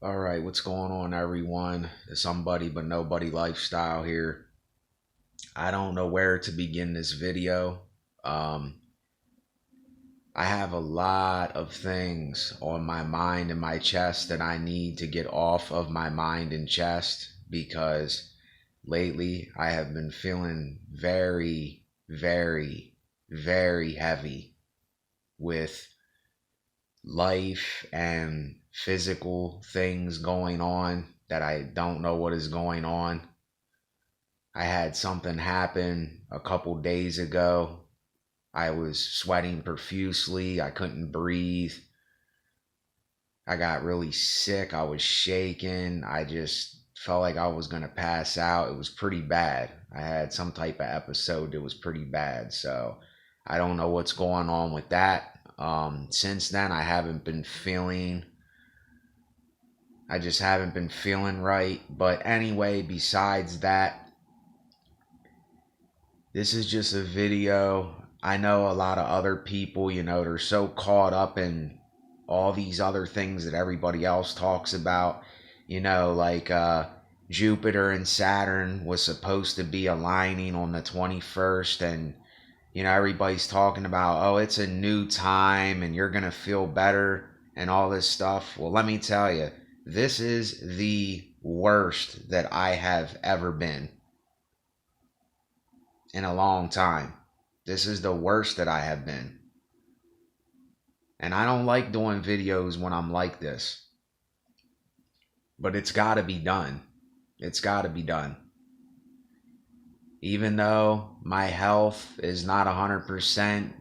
All right, what's going on, everyone? The Somebody But Nobody lifestyle here. I don't know where to begin this video. Um, I have a lot of things on my mind and my chest that I need to get off of my mind and chest because lately I have been feeling very, very, very heavy with life and physical things going on that I don't know what is going on. I had something happen a couple days ago. I was sweating profusely. I couldn't breathe. I got really sick. I was shaking. I just felt like I was going to pass out. It was pretty bad. I had some type of episode that was pretty bad. So I don't know what's going on with that. Since then, I just haven't been feeling right. But anyway, besides that, this is just a video. I know a lot of other people, they're so caught up in all these other things that everybody else talks about, like Jupiter and Saturn was supposed to be aligning on the 21st, and everybody's talking about, oh, it's a new time and you're going to feel better and all this stuff. Well, let me tell you, this is the worst that I have ever been in a long time. This is the worst that I have been. And I don't like doing videos when I'm like this, but it's got to be done. It's got to be done. Even though my health is not 100%,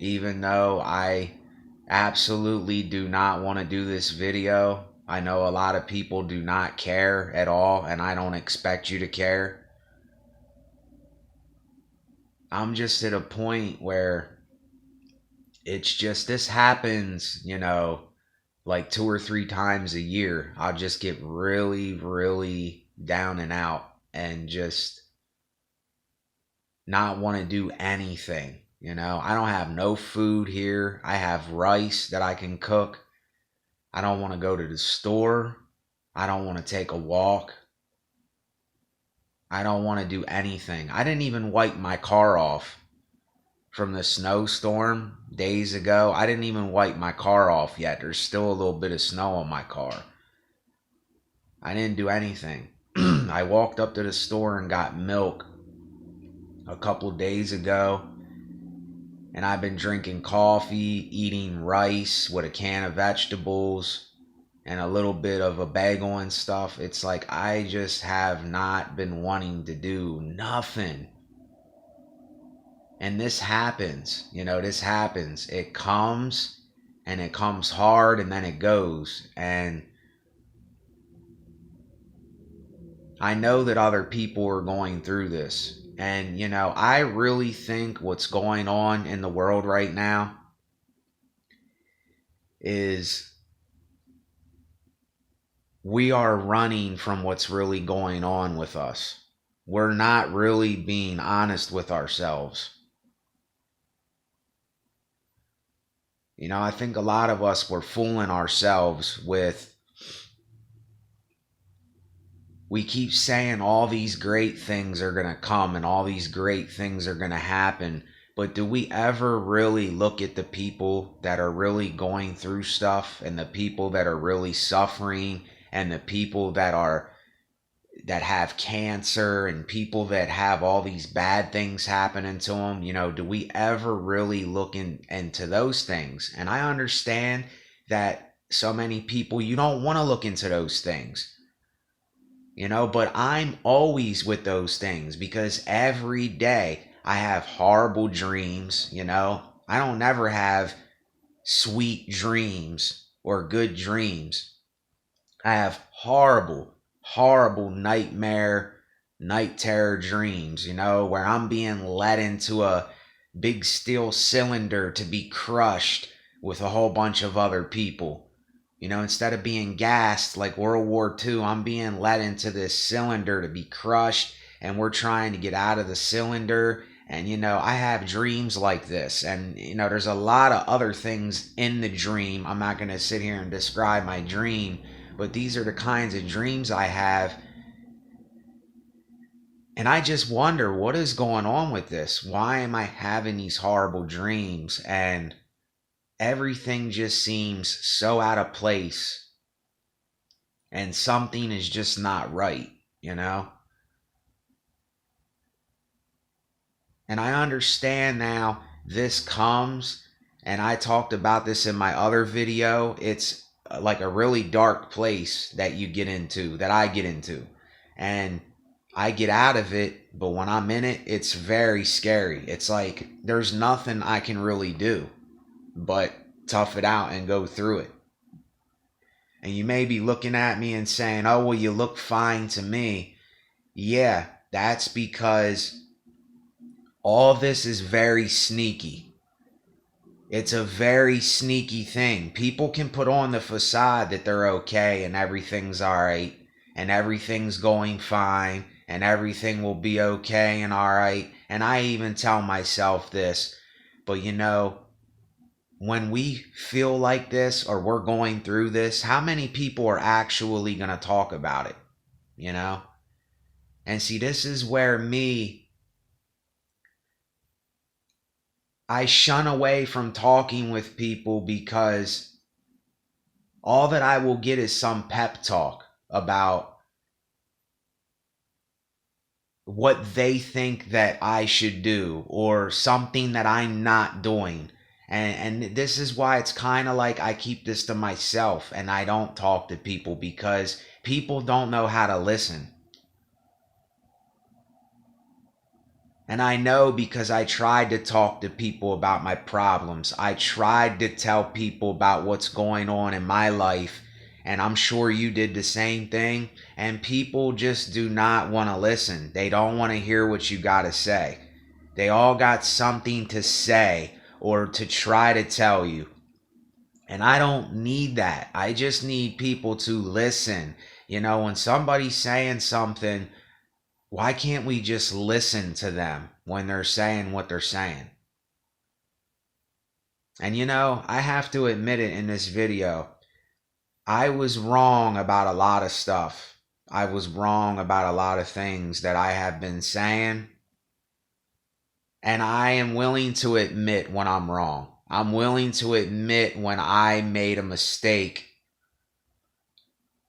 even though I absolutely do not want to do this video, I know a lot of people do not care at all, and I don't expect you to care. I'm just at a point where it's just, this happens, like 2 or 3 times a year. I'll just get really, really down and out and just not want to do anything. I don't have no food here. I have rice that I can cook. I don't want to go to the store. I don't want to take a walk. I don't want to do anything. I didn't even wipe my car off from the snowstorm days ago. I didn't even wipe my car off yet. There's still a little bit of snow on my car. I didn't do anything. I walked up to the store and got milk a couple days ago, and I've been drinking coffee, eating rice with a can of vegetables and a little bit of a bagel and stuff. It's like I just have not been wanting to do nothing. And this happens, this happens. It comes, and it comes hard, and then it goes. And I know that other people are going through this. And, I really think what's going on in the world right now is we are running from what's really going on with us. We're not really being honest with ourselves. I think a lot of us were fooling ourselves with, we keep saying all these great things are going to come and all these great things are going to happen. But do we ever really look at the people that are really going through stuff, and the people that are really suffering, and the people that have cancer, and people that have all these bad things happening to them? Do we ever really look into those things? And I understand that so many people, you don't want to look into those things. But I'm always with those things because every day I have horrible dreams. I don't never have sweet dreams or good dreams. I have horrible, horrible night terror dreams, where I'm being led into a big steel cylinder to be crushed with a whole bunch of other people. Instead of being gassed like World War II, I'm being led into this cylinder to be crushed, and we're trying to get out of the cylinder. And, I have dreams like this. And, there's a lot of other things in the dream. I'm not going to sit here and describe my dream, but these are the kinds of dreams I have. And I just wonder what is going on with this. Why am I having these horrible dreams? And everything just seems so out of place. And something is just not right, you know? And I understand now this comes, and I talked about this in my other video. It's like a really dark place that you get into, that I get into. And I get out of it, but when I'm in it, it's very scary. It's like there's nothing I can really do but tough it out and go through it. And you may be looking at me and saying, oh, well, you look fine to me. Yeah, that's because all this is very sneaky. It's a very sneaky thing. People can put on the facade that they're okay and everything's all right and everything's going fine and everything will be okay and all right. And I even tell myself this, but you know, when we feel like this or we're going through this, how many people are actually going to talk about it? You know? And see, this is where I shun away from talking with people, because all that I will get is some pep talk about what they think that I should do or something that I'm not doing. And this is why it's kind of like I keep this to myself and I don't talk to people, because people don't know how to listen. And I know, because I tried to talk to people about my problems. I tried to tell people about what's going on in my life. And I'm sure you did the same thing. And people just do not want to listen. They don't want to hear what you got to say. They all got something to say or to try to tell you. And I don't need that. I just need people to listen. You know, when somebody's saying something, why can't we just listen to them when they're saying what they're saying? And you know, I have to admit it in this video. I was wrong about a lot of stuff. I was wrong about a lot of things that I have been saying. And I am willing to admit when I'm wrong. I'm willing to admit when I made a mistake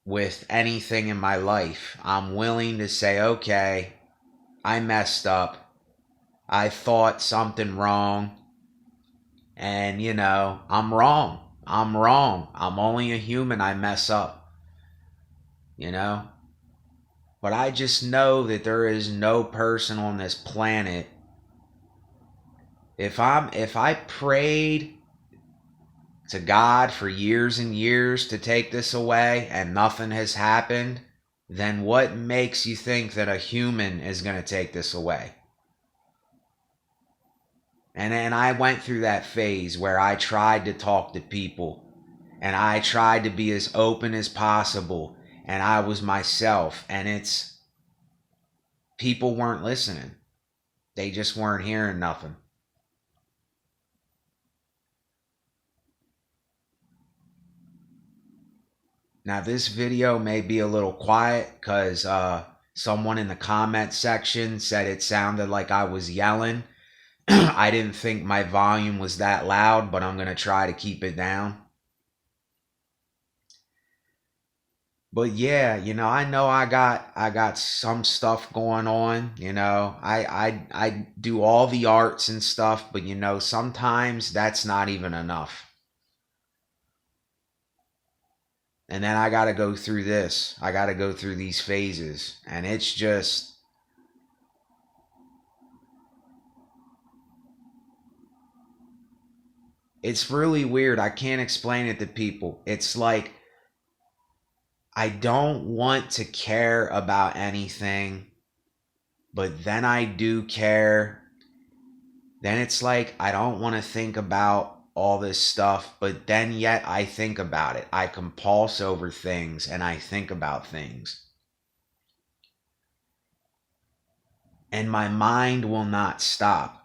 with anything in my life. I'm willing to say, okay, I messed up. I thought something wrong. And, you know, I'm wrong. I'm wrong. I'm only a human. I mess up. You know? But I just know that there is no person on this planet. If I prayed to God for years and years to take this away and nothing has happened, then what makes you think that a human is going to take this away? And I went through that phase where I tried to talk to people and I tried to be as open as possible, and I was myself, and people weren't listening. They just weren't hearing nothing. Now this video may be a little quiet because someone in the comment section said it sounded like I was yelling. I didn't think my volume was that loud, but I'm going to try to keep it down. But yeah, you know I got some stuff going on, you know. I do all the arts and stuff, but you know, sometimes that's not even enough. And then I got to go through this. I got to go through these phases, and it's just it's really weird. I can't explain it to people. It's like I don't want to care about anything, but then I do care. Then it's like I don't want to think about all this stuff, but then yet I think about it. I compulse over things and I think about things. And my mind will not stop.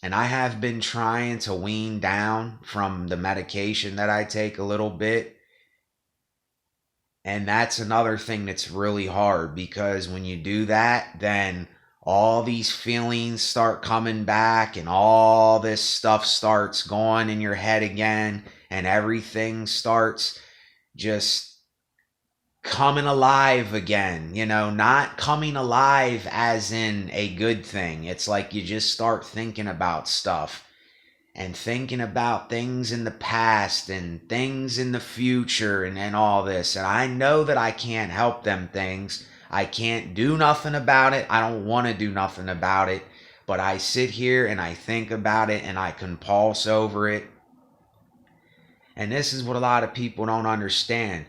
And I have been trying to wean down from the medication that I take a little bit, And that's another thing that's really hard, because when you do that, then all these feelings start coming back and all this stuff starts going in your head again, and everything starts just coming alive again, not coming alive as in a good thing. It's like you just start thinking about stuff and thinking about things in the past and things in the future and all this. And I know that I can't help them things. I can't do nothing about it. I don't want to do nothing about it. But I sit here and I think about it and I compulse over it. And this is what a lot of people don't understand.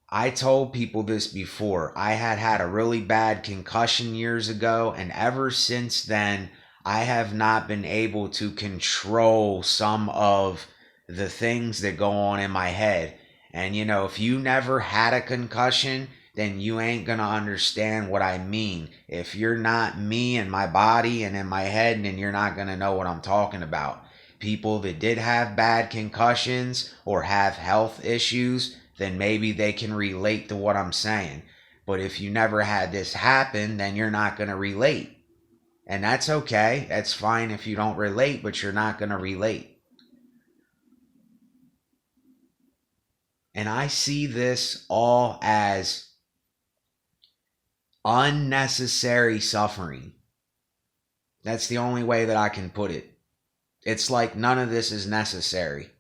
I told people this before. I had a really bad concussion years ago, and ever since then, I have not been able to control some of the things that go on in my head. And if you never had a concussion, then you ain't gonna understand what I mean. If you're not me in my body and in my head, then you're not gonna know what I'm talking about. People that did have bad concussions or have health issues, then maybe they can relate to what I'm saying. But if you never had this happen, then you're not gonna relate. And that's okay. That's fine if you don't relate, but you're not going to relate. And I see this all as unnecessary suffering. That's the only way that I can put it. It's like none of this is necessary.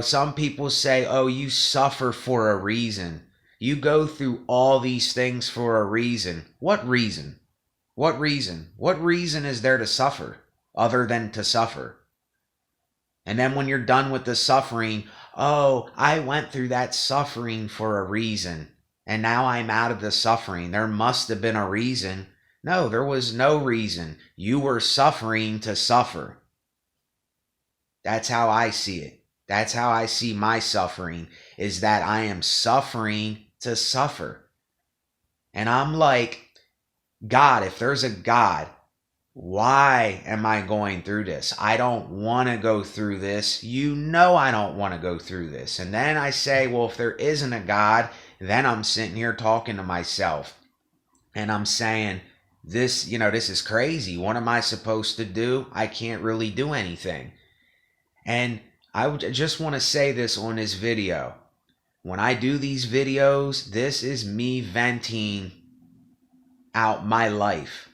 Some people say, oh, you suffer for a reason. You go through all these things for a reason. What reason? What reason? What reason is there to suffer other than to suffer? And then when you're done with the suffering, oh, I went through that suffering for a reason, and now I'm out of the suffering. There must have been a reason. No, there was no reason. You were suffering to suffer. That's how I see it. That's how I see my suffering, is that I am suffering to suffer. And I'm like, God, if there's a God, why am I going through this? I don't want to go through this. I don't want to go through this. And then I say, well, if there isn't a God, then I'm sitting here talking to myself. And I'm saying, this is crazy. What am I supposed to do? I can't really do anything. And I just want to say this on this video. When I do these videos, this is me venting out my life.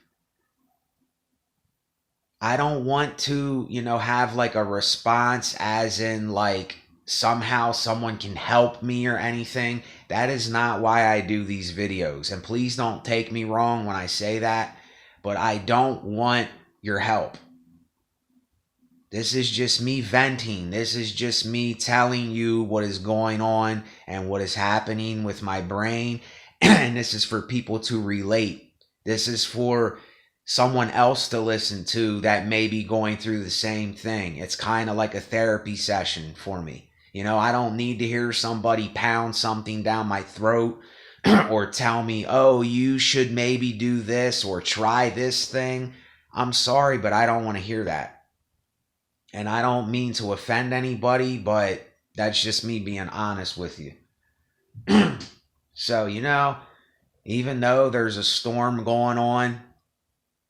I don't want to, have like a response as in like somehow someone can help me or anything. That is not why I do these videos. And please don't take me wrong when I say that, but I don't want your help. This is just me venting. This is just me telling you what is going on and what is happening with my brain. And this is for people to relate. This is for someone else to listen to that may be going through the same thing. It's kind of like a therapy session for me. I don't need to hear somebody pound something down my throat or tell me, oh, you should maybe do this or try this thing. I'm sorry, but I don't want to hear that. And I don't mean to offend anybody, but that's just me being honest with you. So, even though there's a storm going on,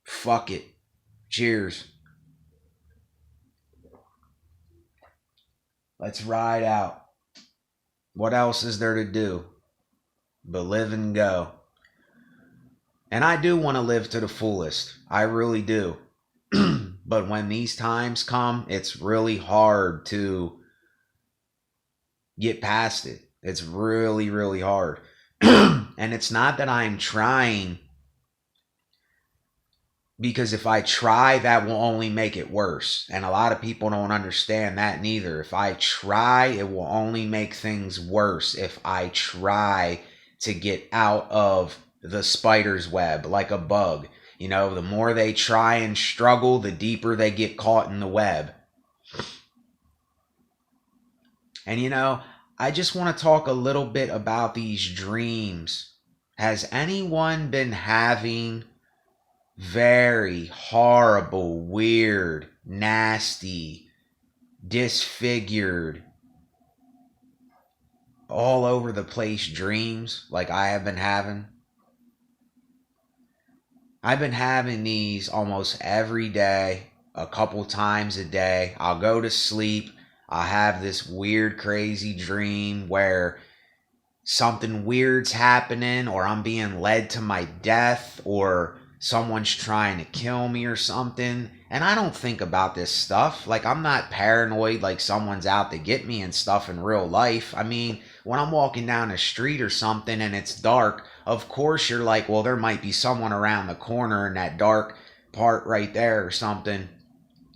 fuck it. Cheers. Let's ride out. What else is there to do but live and go? And I do want to live to the fullest. I really do. But when these times come, it's really hard to get past it. It's really, really hard. And it's not that I'm trying, because if I try, that will only make it worse. And a lot of people don't understand that neither. If I try, it will only make things worse. If I try to get out of the spider's web like a bug, the more they try and struggle, the deeper they get caught in the web. And I just want to talk a little bit about these dreams. Has anyone been having very horrible, weird, nasty, disfigured, all over the place dreams like I have been having. I've been having these almost every day, a couple times a day. I'll go to sleep. I'll have this weird, crazy dream where something weird's happening, or I'm being led to my death, or someone's trying to kill me or something. And I don't think about this stuff. Like, I'm not paranoid like someone's out to get me and stuff in real life. I mean, when I'm walking down the street or something and it's dark, of course you're like, well, there might be someone around the corner in that dark part right there or something.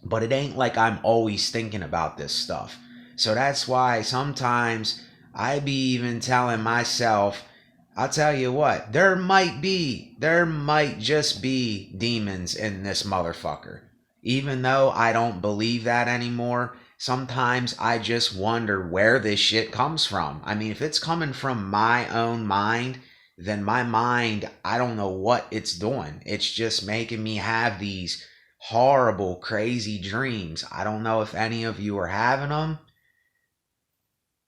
But it ain't like I'm always thinking about this stuff. So that's why sometimes I be even telling myself, I'll tell you what, there might just be demons in this motherfucker. Even though I don't believe that anymore, sometimes I just wonder where this shit comes from. I mean, if it's coming from my own mind, then my mind, I don't know what it's doing. It's just making me have these horrible, crazy dreams. I don't know if any of you are having them,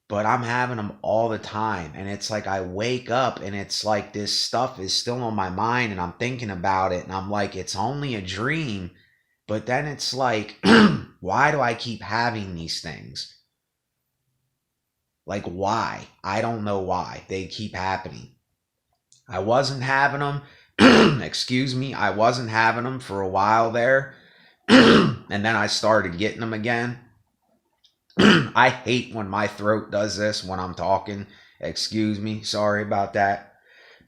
but I'm having them all the time. And it's like I wake up and it's like this stuff is still on my mind and I'm thinking about it. And I'm like, it's only a dream. But then it's like, why do I keep having these things? Like, why? I don't know why. They keep happening. I wasn't having them. Excuse me. I wasn't having them for a while there. And then I started getting them again. I hate when my throat does this when I'm talking. Excuse me. Sorry about that.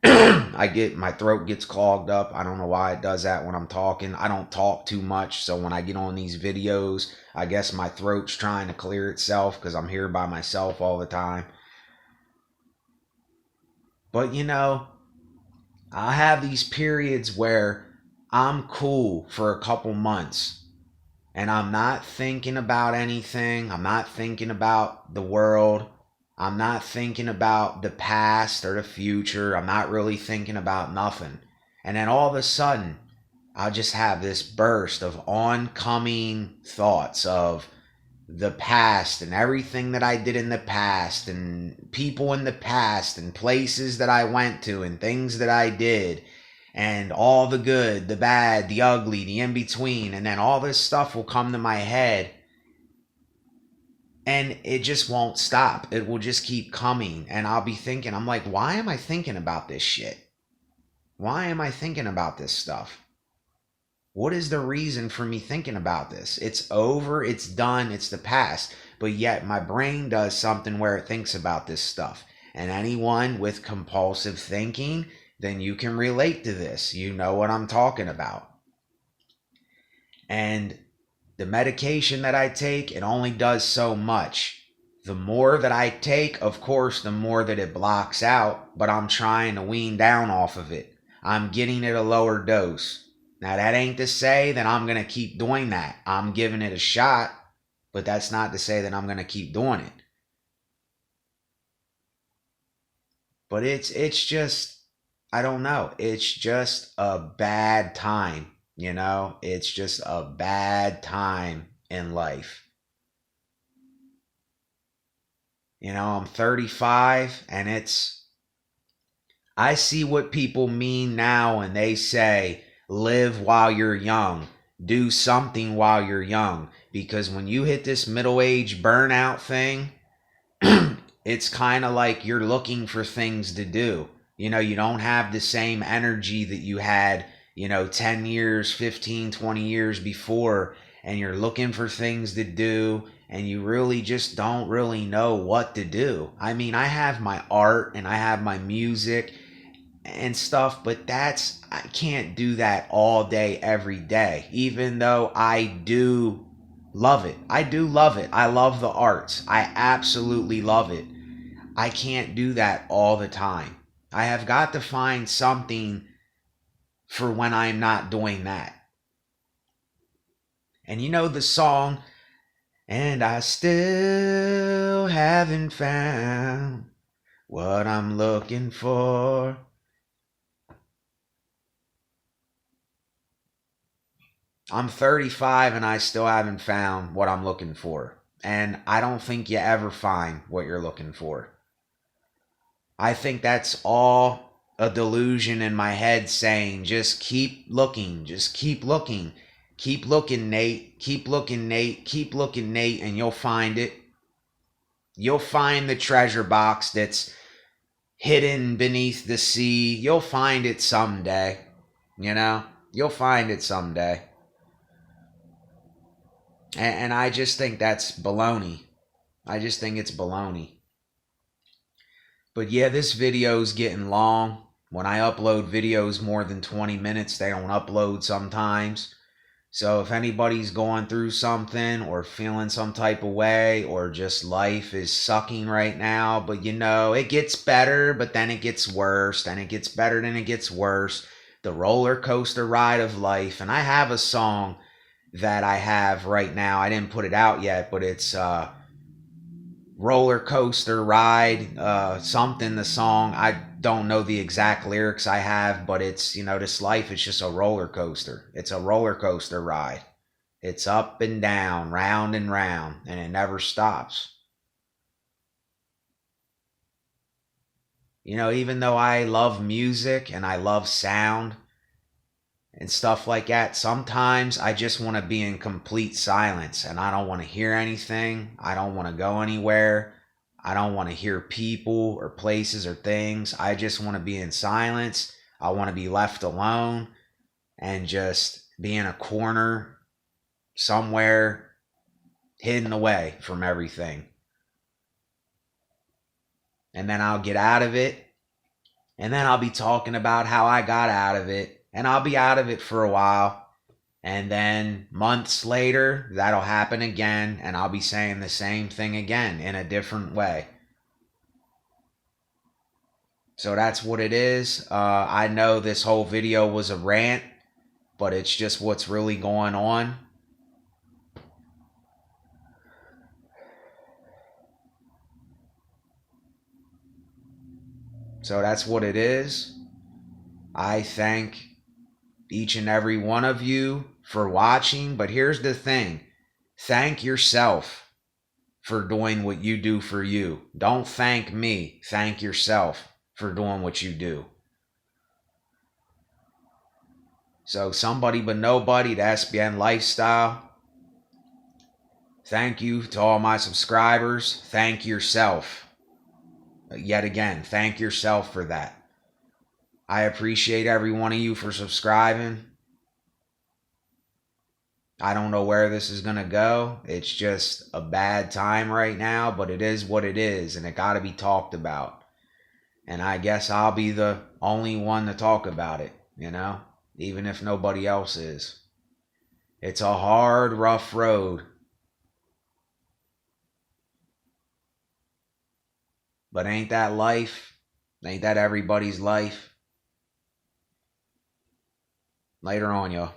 My throat gets clogged up. I don't know why it does that when I'm talking. I don't talk too much. So when I get on these videos, I guess my throat's trying to clear itself because I'm here by myself all the time. But you know, I have these periods where I'm cool for a couple months and I'm not thinking about anything. I'm not thinking about the world. I'm not thinking about the past or the future. I'm not really thinking about nothing. And then all of a sudden, I'll just have this burst of oncoming thoughts of the past and everything that I did in the past and people in the past and places that I went to and things that I did and all the good, the bad, the ugly, the in-between. And then all this stuff will come to my head and it just won't stop. It will just keep coming. And I'll be thinking, I'm like, why am I thinking about this shit? Why am I thinking about this stuff? What is the reason for me thinking about this? It's over, it's done, it's the past. But yet my brain does something where it thinks about this stuff. And anyone with compulsive thinking, then you can relate to this. You know what I'm talking about. And the medication that I take, it only does so much. The more that I take, of course, the more that it blocks out, but I'm trying to wean down off of it. I'm getting it a lower dose. Now, that ain't to say that I'm going to keep doing that. I'm giving it a shot, but that's not to say that I'm going to keep doing it. But it's just, I don't know. It's just a bad time, you know? It's just a bad time in life. You know, I'm 35 and I see what people mean now and they say, live while you're young. Do something while you're young. Because when you hit this middle-age burnout thing, it's kind of like you're looking for things to do. You know, you don't have the same energy that you had, 10 years, 15, 20 years before. And you're looking for things to do. And you really just don't really know what to do. I mean, I have my art and I have my music and stuff, but I can't do that all day, every day, even though I do love it. I do love it. I love the arts. I absolutely love it. I can't do that all the time. I have got to find something for when I'm not doing that. And you know the song, and I still haven't found what I'm looking for. I'm 35 and I still haven't found what I'm looking for. And I don't think you ever find what you're looking for. I think that's all a delusion in my head saying, just keep looking, just keep looking. Keep looking, Nate. Keep looking, Nate. Keep looking, Nate, and you'll find it. You'll find the treasure box that's hidden beneath the sea. You'll find it someday. You know? You'll find it someday. And I just think that's baloney. I just think it's baloney. But yeah, this video's getting long. When I upload videos more than 20 minutes, they don't upload sometimes. So if anybody's going through something or feeling some type of way or just life is sucking right now, but you know, it gets better, but then it gets worse, then it gets better, then it gets worse. The roller coaster ride of life. And I have a song that I have right now. I didn't put it out yet, but it's roller coaster ride, something, the song. I don't know the exact lyrics I have, but it's, you know, this life is just a roller coaster. It's a roller coaster ride. It's up and down, round and round, and it never stops. You know, even though I love music and I love sound and stuff like that, sometimes I just want to be in complete silence and I don't want to hear anything. I don't want to go anywhere. I don't want to hear people or places or things. I just want to be in silence. I want to be left alone and just be in a corner somewhere hidden away from everything. And then I'll get out of it. And then I'll be talking about how I got out of it. And I'll be out of it for a while. And then months later, that'll happen again. And I'll be saying the same thing again in a different way. So that's what it is. I know this whole video was a rant, but it's just what's really going on. So that's what it is. I thank each and every one of you for watching, but here's the thing. Thank yourself for doing what you do for you. Don't thank me. Thank yourself for doing what you do. So somebody but nobody, the SBN Lifestyle. Thank you to all my subscribers. Thank yourself. Yet again, thank yourself for that. I appreciate every one of you for subscribing. I don't know where this is going to go. It's just a bad time right now, but it is what it is, and it got to be talked about. And I guess I'll be the only one to talk about it, you know, even if nobody else is. It's a hard, rough road. But ain't that life? Ain't that everybody's life? Later on, y'all.